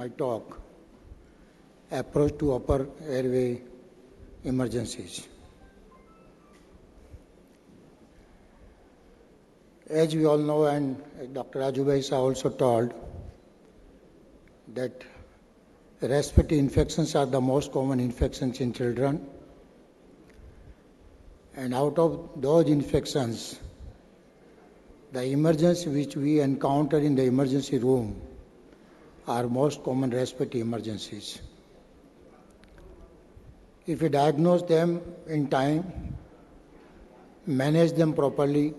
My talk, approach to upper airway emergencies. As we all know, and Dr. Raju also told, that respiratory infections are the most common infections in children. And out of those infections, the emergency which we encounter in the emergency room are most common respiratory emergencies. If we diagnose them in time, manage them properly,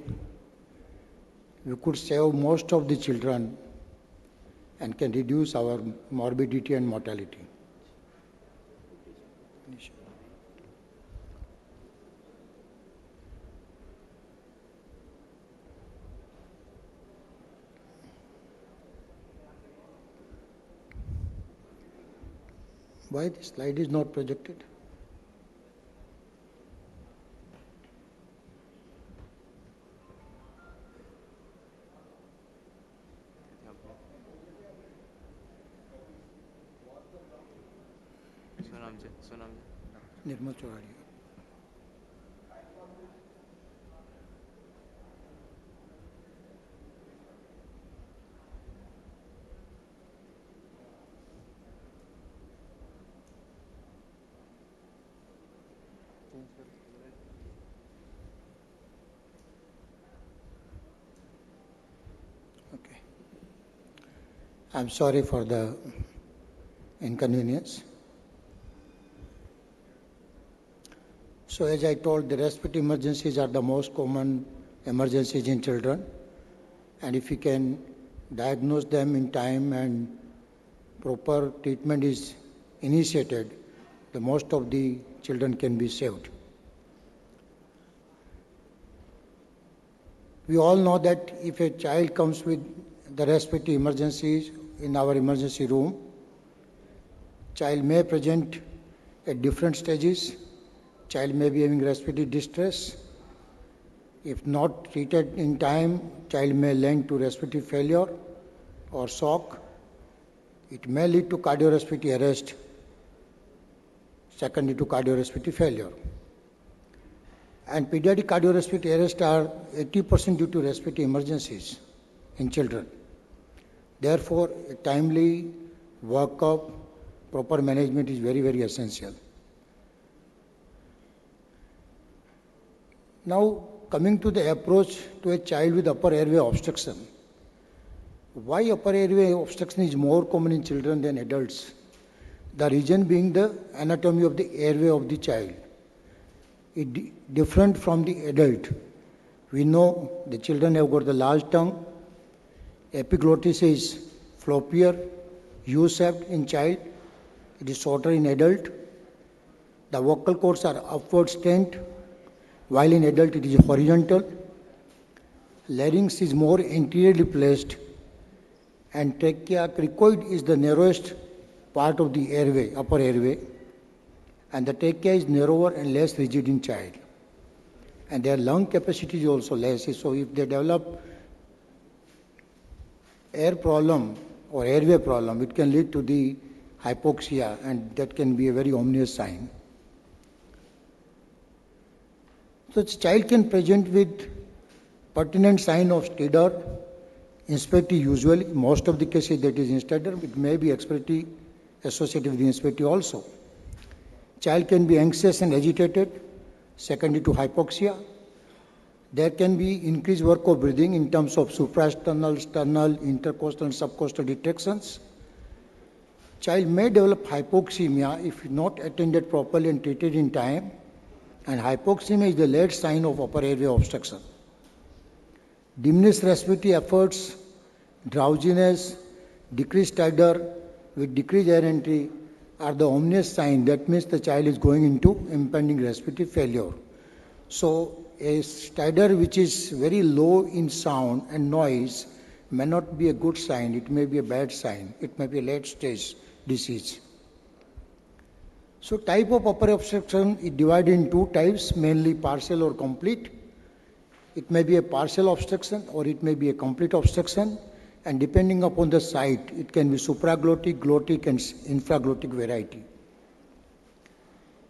we could save most of the children and can reduce our morbidity and mortality. Why the slide is not projected? Nirmal Choraria. Okay. I'm sorry for the inconvenience. So as I told, the respiratory emergencies are the most common emergencies in children, and if we can diagnose them in time and proper treatment is initiated, the most of the children can be saved. We all know that if a child comes with the respiratory emergencies in our emergency room, child may present at different stages. Child may be having respiratory distress. If not treated in time, child may link to respiratory failure or shock. It may lead to cardiorespiratory arrest, secondary to cardiorespiratory failure. And pediatric cardiorespiratory arrest are 80% due to respiratory emergencies in children. Therefore, a timely workup, proper management is very, very essential. Now, coming to the approach to a child with upper airway obstruction. Why upper airway obstruction is more common in children than adults? The reason being the anatomy of the airway of the child. It different from the adult. We know the children have got the large tongue. Epiglottis is floppier, U-shaped in child. It is shorter in adult. The vocal cords are upward strained, while in adult it is horizontal. Larynx is more anteriorly placed, and trachea cricoid is the narrowest part of the airway, upper airway, and the trachea is narrower and less rigid in child. And their lung capacity is also less, so if they develop air problem or airway problem, it can lead to the hypoxia, and that can be a very ominous sign. So the child can present with pertinent sign of stridor, inspiratory usually, most of the cases that is instridor, it may be expiratory associated with the inspiratory also. Child can be anxious and agitated, secondary to hypoxia. There can be increased work of breathing in terms of suprasternal, sternal, intercostal and subcostal retractions. Child may develop hypoxemia if not attended properly and treated in time. And hypoxemia is the late sign of upper airway obstruction. Diminished respiratory efforts, drowsiness, decreased stridor with decreased air entry are the ominous sign. That means the child is going into impending respiratory failure. So a stridor which is very low in sound and noise may not be a good sign. It may be a bad sign. It may be a late stage disease. So type of upper obstruction is divided in two types, mainly partial or complete. It may be a partial obstruction or it may be a complete obstruction. and depending upon the site, it can be supraglottic, glottic and infraglottic variety.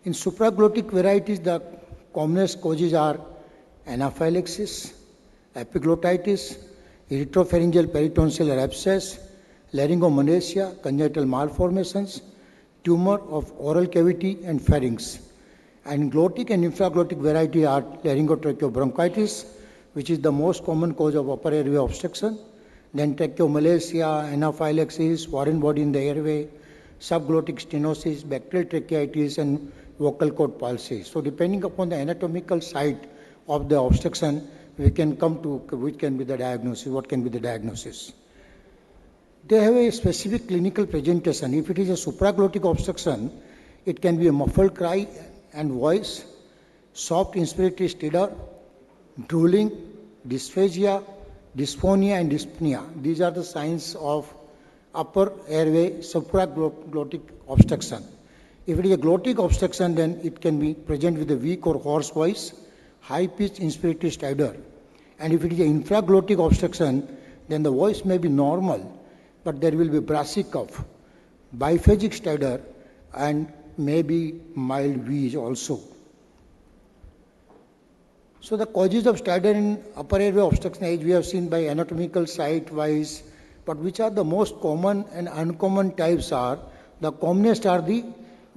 In supraglottic varieties, the commonest causes are anaphylaxis, epiglottitis, erythropharyngeal peritonsillar abscess, laryngomalacia, congenital malformations, tumor of oral cavity and pharynx. And glottic and infraglottic variety are laryngotracheobronchitis, which is the most common cause of upper airway obstruction, then tracheomalacia, anaphylaxis, foreign body in the airway, subglottic stenosis, bacterial tracheitis, and vocal cord palsy. So depending upon the anatomical site of the obstruction, we can come to which can be the diagnosis, what can be the diagnosis. They have a specific clinical presentation. If it is a supraglottic obstruction, it can be a muffled cry and voice, soft inspiratory stridor, drooling, dysphagia, dysphonia and dyspnea. These are the signs of upper airway supraglottic obstruction. If it is a glottic obstruction, then it can be present with a weak or hoarse voice, high-pitched inspiratory stridor. And if it is an infraglottic obstruction, then the voice may be normal, but there will be brassy cough, biphagic stridor, and maybe mild wheeze also. So the causes of stridor in upper airway obstruction, as we have seen by anatomical site-wise, but which are the most common and uncommon types are, the commonest are the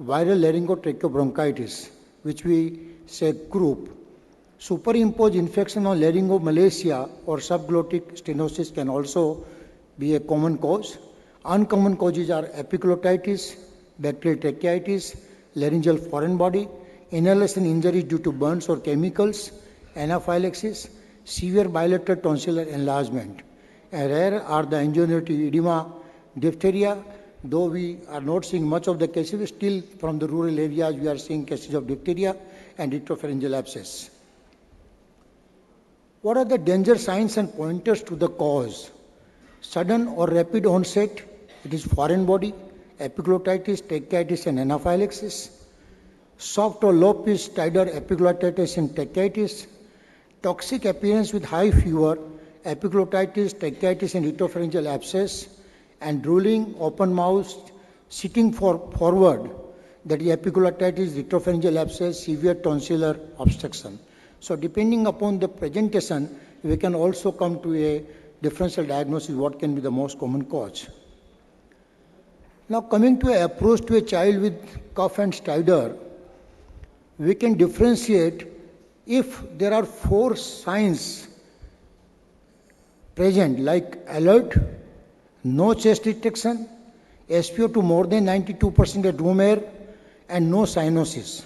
viral laryngotracheobronchitis, which we say croup. Superimposed infection on laryngomalacia or subglottic stenosis can also be a common cause. Uncommon causes are epiglottitis, bacterial tracheitis, laryngeal foreign body, inhalation injuries due to burns or chemicals, anaphylaxis, severe bilateral tonsillar enlargement. And rare are the angioinative edema, diphtheria. Though we are not seeing much of the cases, still from the rural areas we are seeing cases of diphtheria and erythropharyngeal abscess. What are the danger signs and pointers to the cause? Sudden or rapid onset, it is foreign body, epiglottitis, tracheitis and anaphylaxis. Soft or low-pitched stridor, epiglottitis and tracheitis. Toxic appearance with high fever, epiglottitis, tracheitis and erythropharyngeal abscess. And drooling, open mouth, sitting forward, that is epiglottitis, erythropharyngeal abscess, severe tonsillar obstruction. So depending upon the presentation, we can also come to a differential diagnosis, what can be the most common cause. Now coming to an approach to a child with cough and stridor, we can differentiate if there are 4 signs present like alert, no chest retraction, SpO2 more than 92% at room air, and no cyanosis.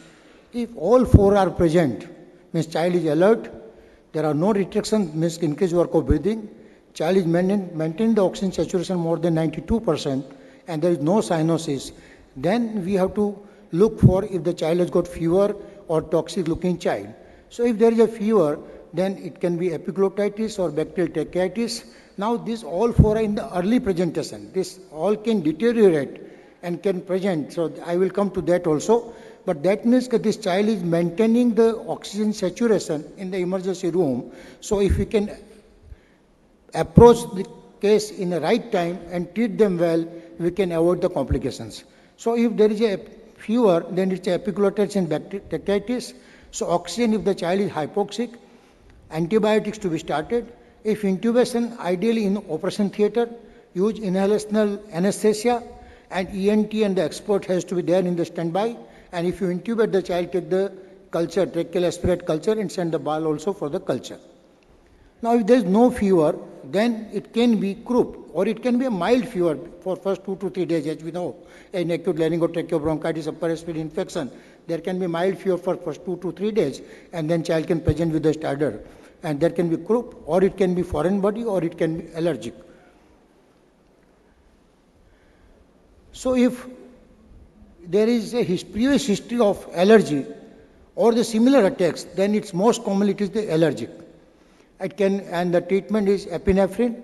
If all 4 are present, means child is alert, there are no retraction, means increased work of breathing, child is maintaining the oxygen saturation more than 92%, and there is no cyanosis, then we have to look for if the child has got fever or toxic looking child. So if there is a fever, then it can be epiglottitis or bacterial tracheitis. Now these all 4 are in the early presentation. This all can deteriorate and can present. So I will come to that also. But that means that this child is maintaining the oxygen saturation in the emergency room. So if we can approach the case in the right time and treat them well, we can avoid the complications. So if there is a fever, then it's epiglottitis and bacterial tracheitis. So oxygen if the child is hypoxic, antibiotics to be started. If intubation, ideally in operation theatre, use inhalational anesthesia, and ENT and the expert has to be there in the standby. And if you intubate the child, take the culture, tracheal aspirate culture, and send the ball also for the culture. Now if there is no fever, then it can be croup, or it can be a mild fever for first 2 to 3 days, as we know. In acute laryngotracheobronchitis, upper respiratory infection, there can be mild fever for first 2 to 3 days, and then child can present with the stridor. And there can be croup, or it can be foreign body, or it can be allergic. So if there is a previous history of allergy or the similar attacks, then it's most commonly it is the allergic. It can, and the treatment is epinephrine,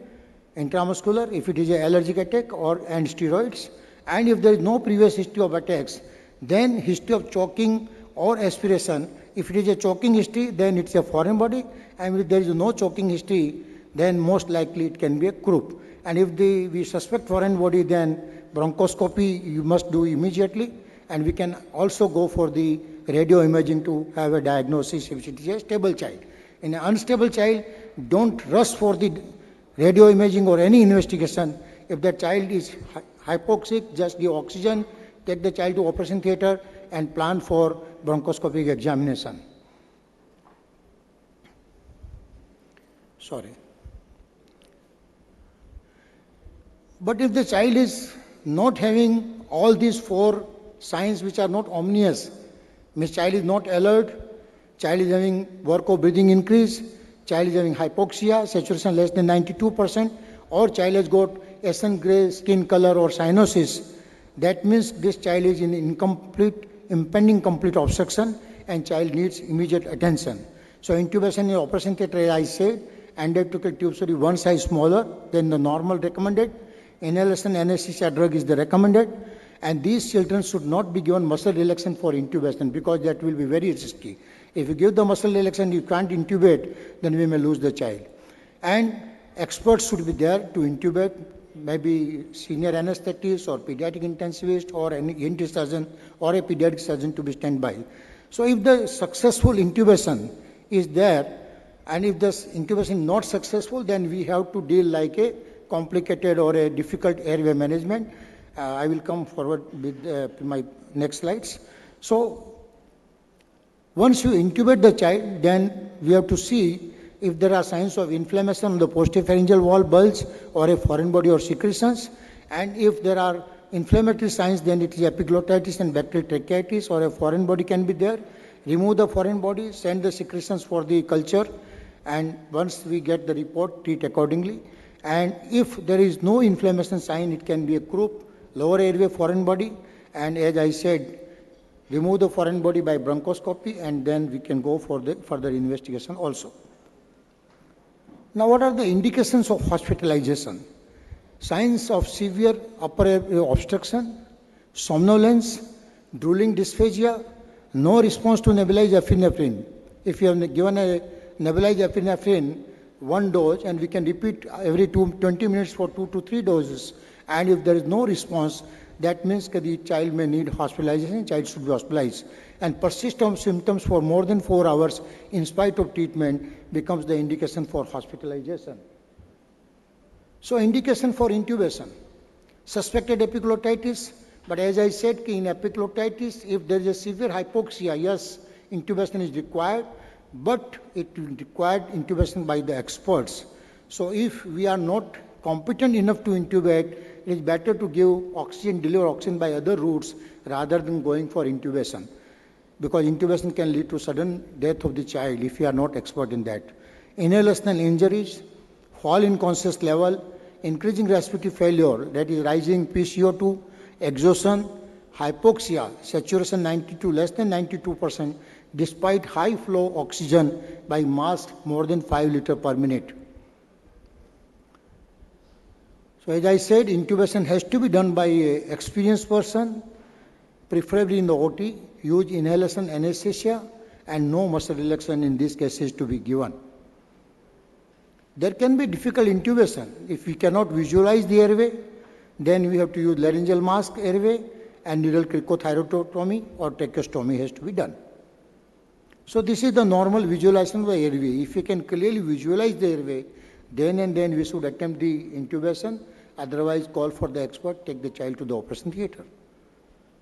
intramuscular, if it is an allergic attack, and steroids. And if there is no previous history of attacks, then history of choking or aspiration. If it is a choking history, then it's a foreign body, and if there is no choking history, then most likely it can be a croup. And if we suspect foreign body, then bronchoscopy you must do immediately. And we can also go for the radio imaging to have a diagnosis if it is a stable child. In an unstable child, don't rush for the radio imaging or any investigation. If the child is hypoxic, just give oxygen, take the child to operation theatre and plan for bronchoscopic examination. Sorry. But if the child is not having all these four signs which are not ominous, means child is not alert, child is having work of breathing increase, child is having hypoxia, saturation less than 92%, or child has got ashen grey skin color or cyanosis, that means this child is in impending complete obstruction and child needs immediate attention. So intubation in operation theatre, as I said, endotracheal tube should be one size smaller than the normal recommended. Inhalation anesthesia drug is the recommended, and these children should not be given muscle relaxant for intubation because that will be very risky. If you give the muscle relaxant, you can't intubate, then we may lose the child. And experts should be there to intubate, maybe senior anesthetist or pediatric intensivist or an ENT surgeon or a pediatric surgeon to be standby. So if the successful intubation is there, and if the intubation is not successful, then we have to deal like a complicated or a difficult airway management. I will come forward with my next slides. So once you intubate the child, then we have to see if there are signs of inflammation on the postopharyngeal wall, bulge, or a foreign body or secretions. And if there are inflammatory signs, then it is epiglottitis and bacterial tracheitis, or a foreign body can be there. Remove the foreign body, send the secretions for the culture, and once we get the report, treat accordingly. And if there is no inflammation sign, it can be a croup, lower airway foreign body, and as I said, remove the foreign body by bronchoscopy, and then we can go for the further investigation also. Now, what are the indications of hospitalization? Signs of severe upper airway obstruction, somnolence, drooling dysphagia, no response to nebulized epinephrine. If you have given a nebulized epinephrine, one dose, and we can repeat every 20 minutes for 2 to 3 doses, and if there is no response, that means that the child may need hospitalization, child should be hospitalized. And persistent symptoms for more than 4 hours in spite of treatment becomes the indication for hospitalization. So indication for intubation, suspected epiglottitis, but as I said, in epiglottitis, if there is a severe hypoxia, yes, intubation is required, but it will require intubation by the experts. So if we are not competent enough to intubate, it is better to give oxygen, deliver oxygen by other routes rather than going for intubation, because intubation can lead to sudden death of the child if we are not expert in that. Inhalational injuries, fall in conscious level, increasing respiratory failure, that is rising PCO2, exhaustion, hypoxia, saturation 92, less than 92%, despite high flow oxygen by mask more than 5 liters per minute. So as I said, intubation has to be done by an experienced person, preferably in the OT, use inhalation anesthesia, and no muscle relaxation in these cases to be given. There can be difficult intubation. If we cannot visualize the airway, then we have to use laryngeal mask airway, and needle cricothyrotomy or tracheostomy has to be done. So this is the normal visualization of the airway. If we can clearly visualize the airway, then and then we should attempt the intubation, otherwise call for the expert, take the child to the operation theatre.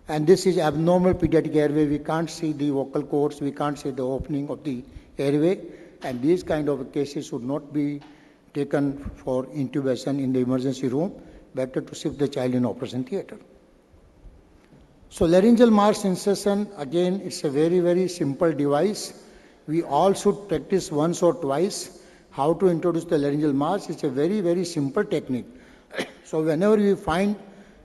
And this is abnormal pediatric airway. We can't see the vocal cords, we can't see the opening of the airway, and these kind of cases should not be taken for intubation in the emergency room. Better to shift the child in operation theatre. So laryngeal mask insertion, again, it's a very, very simple device. We all should practice once or twice how to introduce the laryngeal mask. It's a very, very simple technique. So whenever we find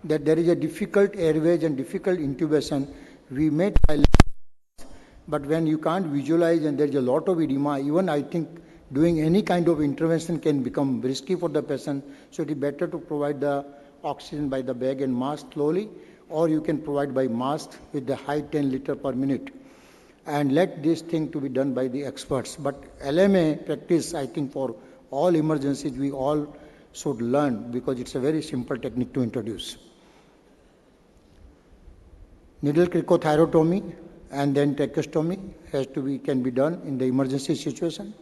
that there is a difficult airways and difficult intubation, we may try, but when you can't visualize and there's a lot of edema, even I think doing any kind of intervention can become risky for the patient. So it is better to provide the oxygen by the bag and mask slowly, or you can provide by mask with the high 10 liters per minute. And let this thing to be done by the experts. But LMA practice, I think for all emergencies, we all should learn because it's a very simple technique to introduce. Needle cricothyrotomy and then tracheostomy can be done in the emergency situation.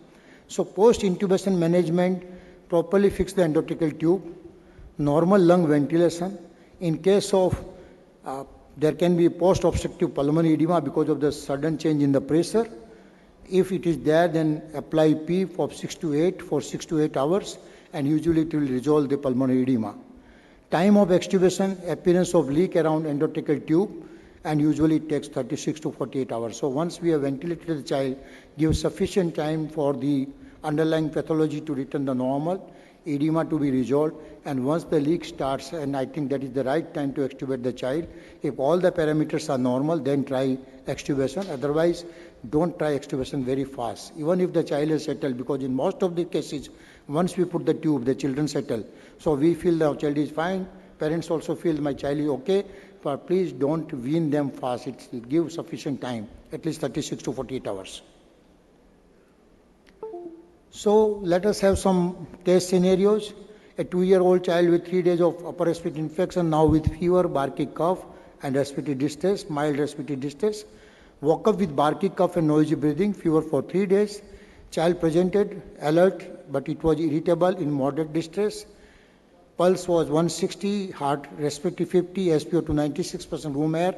So post-intubation management, properly fix the endotracheal tube, normal lung ventilation. In case of there can be post-obstructive pulmonary edema because of the sudden change in the pressure. If it is there, then apply PEEP for 6 to 8 hours, and usually it will resolve the pulmonary edema. Time of extubation, appearance of leak around endotracheal tube, and usually it takes 36 to 48 hours. So once we have ventilated the child, give sufficient time for the underlying pathology to return to normal, edema to be resolved, and once the leak starts, and I think that is the right time to extubate the child. If all the parameters are normal, then try extubation. Otherwise, don't try extubation very fast, even if the child is settled, because in most of the cases, once we put the tube, the children settle. So we feel the child is fine, parents also feel my child is okay, but please don't wean them fast. It will give sufficient time, at least 36 to 48 hours. So let us have some case scenarios. A 2-year-old child with 3 days of upper respiratory infection, now with fever, barky cough and respiratory distress, mild respiratory distress. Woke up with barky cough and noisy breathing, fever for 3 days. Child presented alert, but it was irritable in moderate distress. Pulse was 160, heart respiratory 50, SpO2 96%, room air.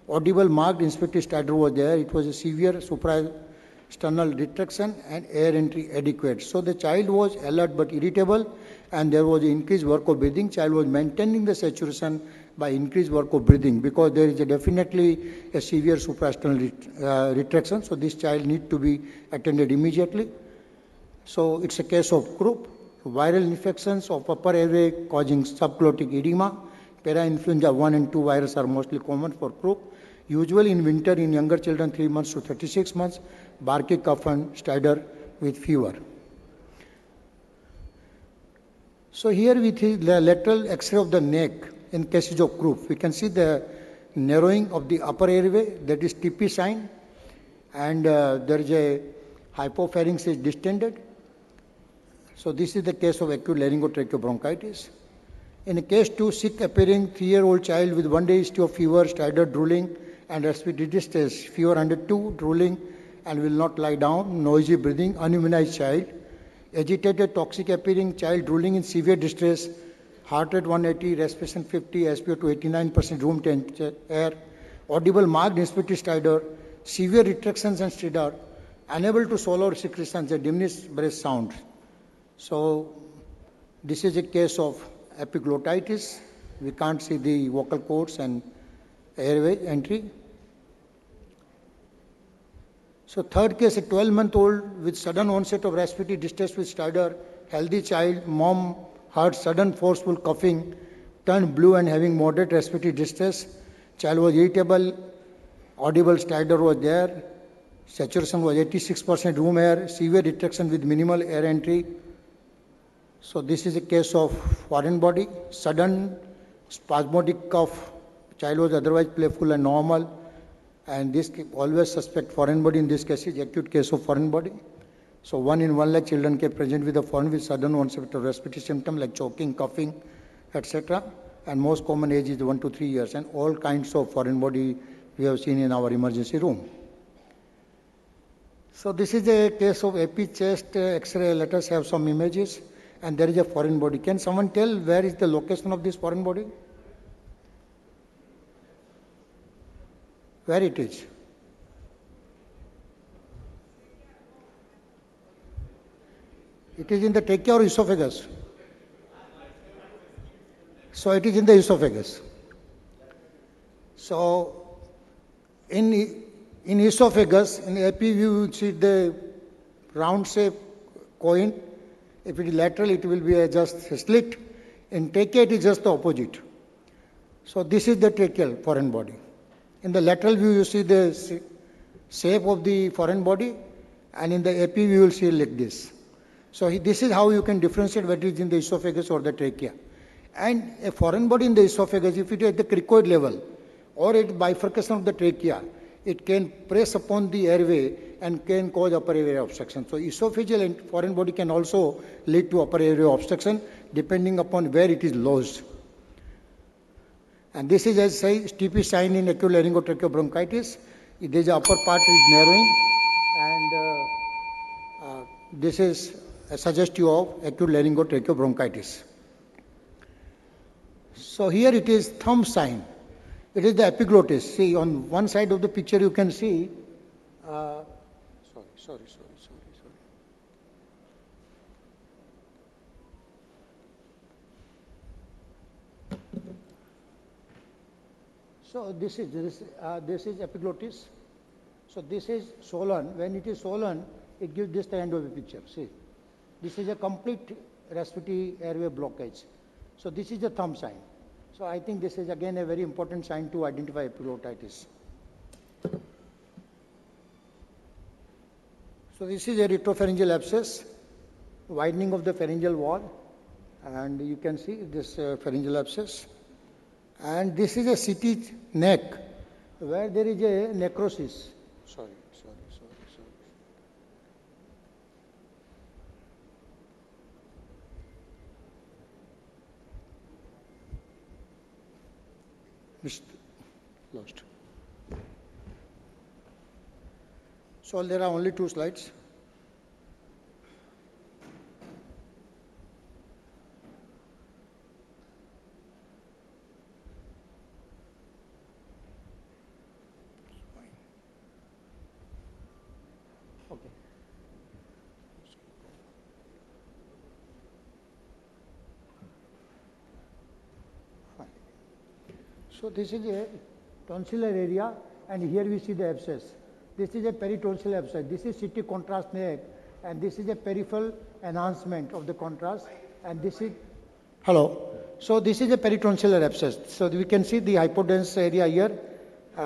Audible marked inspiratory stutter was there. It was a severe suprasternal retraction and air entry adequate. So the child was alert but irritable, and there was increased work of breathing. Child was maintaining the saturation by increased work of breathing because there is definitely a severe suprasternal retraction. So this child need to be attended immediately. So it's a case of croup. Viral infections of upper airway causing subglottic edema. Parainfluenza 1 and 2 virus are mostly common for croup. Usually in winter in younger children 3 months to 36 months, barky cough and stridor with fever. So here with the lateral X-ray of the neck in cases of croup, we can see the narrowing of the upper airway, that is TP sign, and there is a hypopharynx is distended. So this is the case of acute laryngotracheobronchitis. In case 2, sick appearing 3-year-old child with 1 day history of fever, stridor, drooling and respiratory distress, fever 102, drooling and will not lie down, noisy breathing, unimmunized child. Agitated, toxic appearing child, drooling in severe distress, heart rate 180, respiration 50, SpO2 89%, room temperature, air. Audible marked inspiratory stridor, severe retractions and stridor, unable to swallow secretions and diminished breath sound. So this is a case of epiglottitis. We can't see the vocal cords and airway entry. So third case, a 12-month-old with sudden onset of respiratory distress with stridor, healthy child, mom heard sudden forceful coughing, turned blue and having moderate respiratory distress. Child was irritable, audible stridor was there, saturation was 86%, room air, severe retraction with minimal air entry. So this is a case of foreign body, sudden spasmodic cough. Child was otherwise playful and normal, and this always suspect foreign body. In this case is acute case of foreign body. So 1 in 1 lakh children can present with a foreign with sudden onset of respiratory symptom like choking, coughing, etc. And most common age is 1 to 3 years, and all kinds of foreign body we have seen in our emergency room. So this is a case of epi chest X-ray. Let us have some images. And there is a foreign body. Can someone tell where is the location of this foreign body? Where it is? It is in the trachea or esophagus? So it is in the esophagus. So in esophagus, in epi view, you see the round shape coin. If it is lateral, it will be just a slit. In trachea, it is just the opposite. So this is the tracheal foreign body. In the lateral view, you see the shape of the foreign body, and in the epi view, you will see like this. So this is how you can differentiate whether it is in the esophagus or the trachea. And a foreign body in the esophagus, if it is at the cricoid level or at bifurcation of the trachea, it can press upon the airway and can cause upper airway obstruction. So esophageal and foreign body can also lead to upper airway obstruction depending upon where it is lodged. And this is, as I say, TP sign in acute laryngotracheobronchitis. This upper part is narrowing, and this is suggestive of acute laryngotracheobronchitis. So here it is thumb sign. It is the epiglottis. See, on one side of the picture you can see. Sorry. So this is epiglottis. So this is swollen. When it is swollen, it gives this kind of a picture. See, this is a complete respiratory airway blockage. So this is the thumb sign. So I think this is again a very important sign to identify epiglottitis. So this is a retropharyngeal abscess, widening of the pharyngeal wall, and you can see this pharyngeal abscess. And this is a CT neck where there is a necrosis. Sorry. Lost. So there are only 2 slides. Okay. Fine. So this is a tonsillar area, and here we see the abscess. This is a peritonsillar abscess. This is CT contrast neck, and this is a peripheral enhancement of the contrast, and this is hello. So this is a peritonsillar abscess. So we can see the hypodense area here.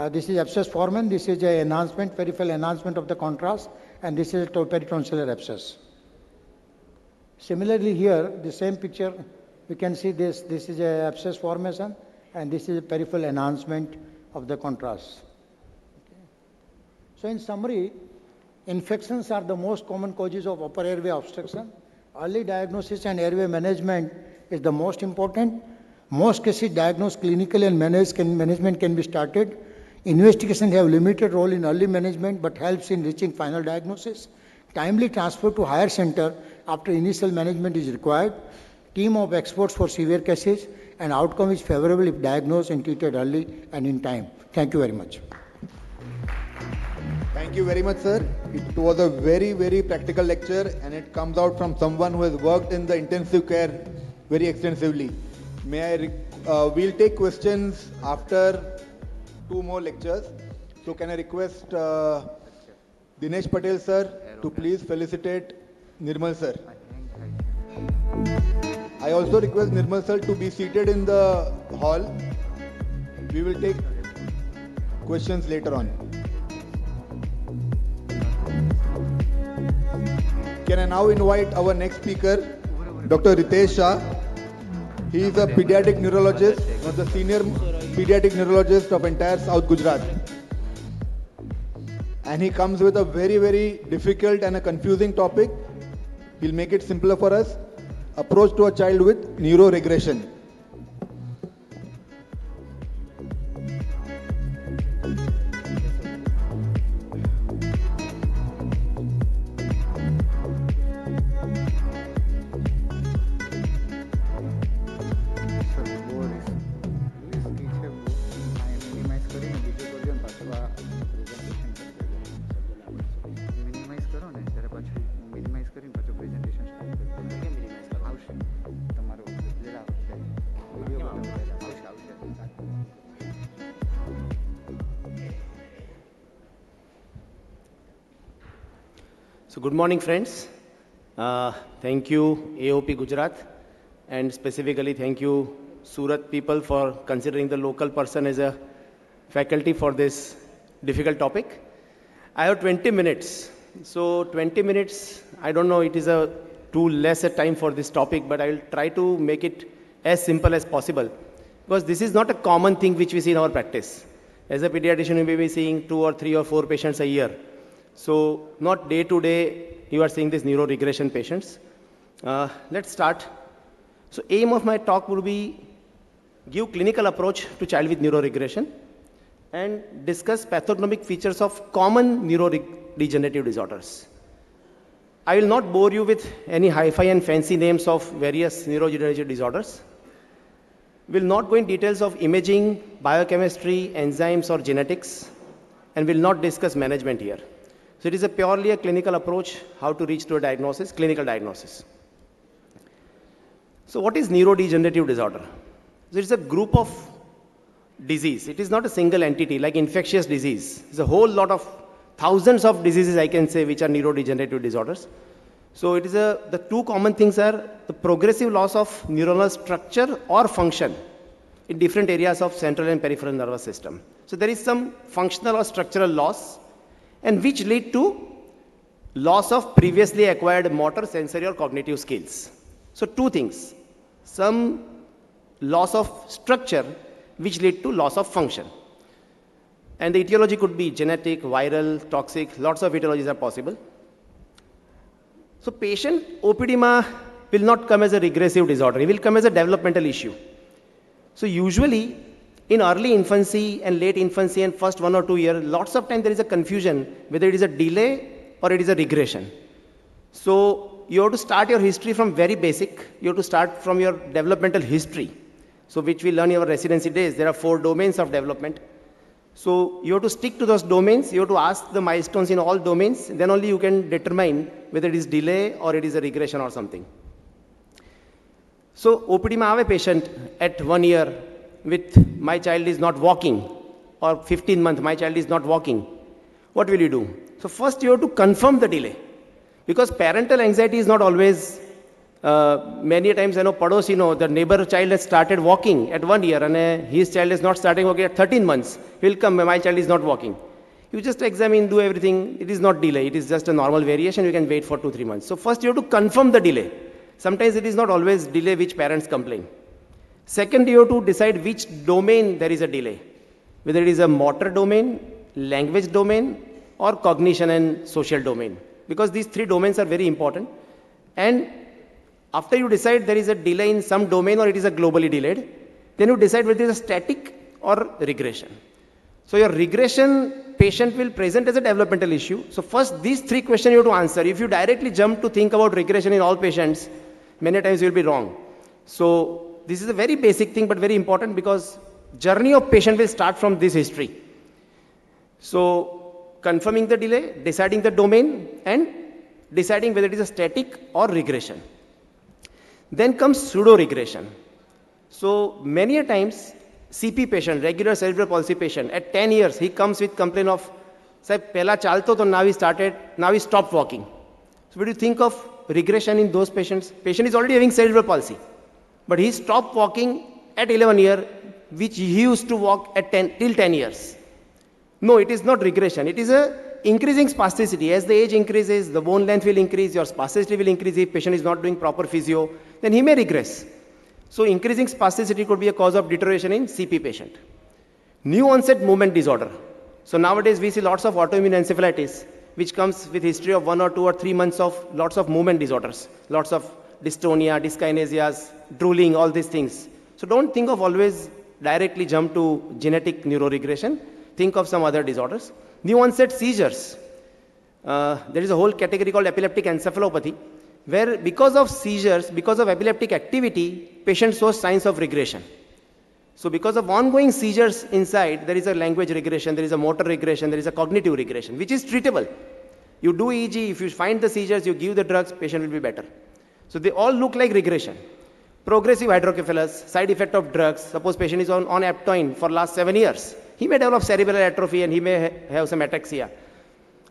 This is abscess foramen. This is a enhancement, peripheral enhancement of the contrast, and this is a peritonsillar abscess. Similarly here, the same picture, we can see this. This is a abscess formation, and this is a peripheral enhancement of the contrast. Okay. So in summary, infections are the most common causes of upper airway obstruction. Early diagnosis and airway management is the most important. Most cases diagnosed clinically and management can be started. Investigation have limited role in early management but helps in reaching final diagnosis. Timely transfer to higher center after initial management is required. Team of experts for severe cases, and outcome is favorable if diagnosed and treated early and in time. Thank you very much. Thank you very much, sir. It was a very, very practical lecture, and it comes out from someone who has worked in the intensive care very extensively. We'll take questions after 2 more lectures. So can I request Dinesh Patel sir to please felicitate Nirmal sir. I also request Nirmal sir to be seated in the hall. We will take questions later on. Can I now invite our next speaker, Dr. Ritesh Shah. He is a pediatric neurologist, one of the senior pediatric neurologists of entire South Gujarat. And he comes with a very, very difficult and a confusing topic. He'll make it simpler for us. Approach to a child with neuroregression. So good morning, friends. Thank you, AOP Gujarat, and specifically thank you, Surat people, for considering the local person as a faculty for this difficult topic. I have 20 minutes. So 20 minutes, I don't know, it is a too less a time for this topic, but I will try to make it as simple as possible. Because this is not a common thing which we see in our practice. As a pediatrician, you may be seeing 2 or 3 or 4 patients a year. So not day to day, you are seeing these neuroregression patients. Let's start. So aim of my talk would be give clinical approach to child with neuroregression and discuss pathognomic features of common neurodegenerative disorders. I will not bore you with any hi-fi and fancy names of various neurodegenerative disorders. We will not go in details of imaging, biochemistry, enzymes or genetics, and will not discuss management here. So it is purely a clinical approach, how to reach to a diagnosis, clinical diagnosis. So what is neurodegenerative disorder? So it is a group of disease. It is not a single entity like infectious disease. It's a whole lot of thousands of diseases I can say which are neurodegenerative disorders. So it is the two common things are the progressive loss of neuronal structure or function in different areas of central and peripheral nervous system. So there is some functional or structural loss and which lead to loss of previously acquired motor, sensory or cognitive skills. So two things, some loss of structure which lead to loss of function. And the etiology could be genetic, viral, toxic, lots of etiologies are possible. So patient opedema will not come as a regressive disorder, it will come as a developmental issue. So usually in early infancy and late infancy and first 1 or 2 years, lots of time there is a confusion whether it is a delay or it is a regression. So you have to start your history from very basic, you have to start from your developmental history. So which we learn in our residency days, there are 4 domains of development. So you have to stick to those domains, you have to ask the milestones in all domains, then only you can determine whether it is delay or it is a regression or something. So OPD में आवे patient at 1 year with my child is not walking or 15 months my child is not walking. What will you do? So first you have to confirm the delay because parental anxiety is not always many times I know padosi know the neighbor child has started walking at 1 year and his child is not starting walking at 13 months. He will come, my child is not walking. You just examine, do everything. It is not delay. It is just a normal variation. You can wait for 2-3 months. So first you have to confirm the delay. Sometimes it is not always delay which parents complain. Second, you have to decide which domain there is a delay. Whether it is a motor domain, language domain or cognition and social domain. Because these 3 domains are very important. And after you decide there is a delay in some domain or it is a globally delayed, then you decide whether it is a static or regression. So your regression patient will present as a developmental issue. So first these 3 questions you have to answer. If you directly jump to think about regression in all patients, many times you will be wrong. So this is a very basic thing but very important because journey of patient will start from this history. So confirming the delay, deciding the domain and deciding whether it is a static or regression. Then comes pseudo-regression. So many a times CP patient, regular cerebral palsy patient, at 10 years he comes with complaint of, Sahib, pehla chalto to now he stopped walking. So what do you think of regression in those patients? Patient is already having cerebral palsy, but he stopped walking at 11 years, which he used to walk at till 10 years. No, it is not regression. It is a increasing spasticity. As the age increases, the bone length will increase, your spasticity will increase. If patient is not doing proper physio, then he may regress. So increasing spasticity could be a cause of deterioration in CP patient. New onset movement disorder. So nowadays we see lots of autoimmune encephalitis, which comes with history of 1 or 2 or 3 months of lots of movement disorders, lots of dystonia, dyskinesias, drooling, all these things. So don't think of always directly jump to genetic neuroregression. Think of some other disorders. New onset seizures. There is a whole category called epileptic encephalopathy, where because of seizures, because of epileptic activity, patient shows signs of regression. So because of ongoing seizures inside, there is a language regression, there is a motor regression, there is a cognitive regression, which is treatable. You do EEG, if you find the seizures, you give the drugs, patient will be better. So they all look like regression. Progressive hydrocephalus, side effect of drugs. Suppose patient is on aptoin for last 7 years. He may develop cerebral atrophy and he may have some ataxia.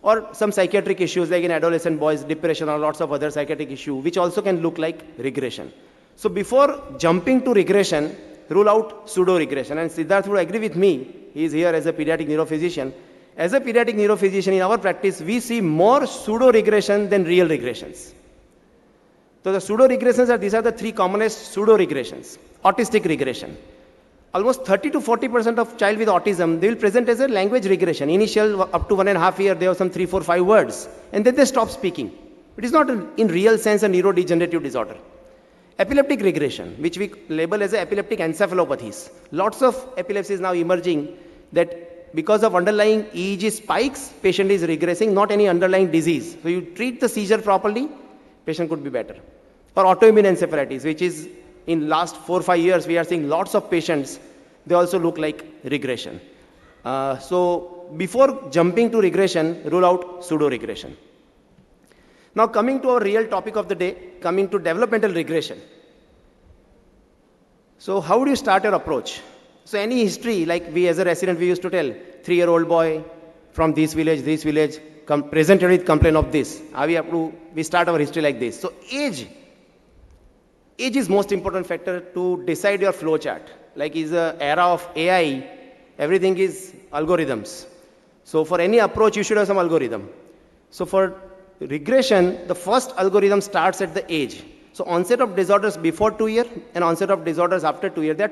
Or some psychiatric issues like in adolescent boys, depression or lots of other psychiatric issues, which also can look like regression. So before jumping to regression, rule out pseudo-regression. And Siddharth would agree with me, he is here as a pediatric neurophysician. As a pediatric neurophysician in our practice, we see more pseudo-regression than real regressions. So the pseudo-regressions these are the 3 commonest pseudo-regressions. Autistic regression. almost 30 to 40% of child with autism, they will present as a language regression. Initial, up to 1.5 years, they have some 3, 4, 5 words, and then they stop speaking. It is not in real sense a neurodegenerative disorder. Epileptic regression, which we label as epileptic encephalopathies. Lots of epilepsy is now emerging that because of underlying EEG spikes, patient is regressing, not any underlying disease. So you treat the seizure properly, patient could be better. Or autoimmune encephalitis, which is in last 4 or 5 years, we are seeing lots of patients, they also look like regression. So before jumping to regression, rule out pseudo-regression. Now coming to our real topic of the day, coming to developmental regression. So how do you start your approach? So any history, like we as a resident, we used to tell, 3-year-old boy from this village, presented with complaint of this. We start our history like this. So age is most important factor to decide your flow chart. Like is the era of AI, everything is algorithms. So for any approach, you should have some algorithm. So for regression, the first algorithm starts at the age. So onset of disorders before 2 years and onset of disorders after 2 years.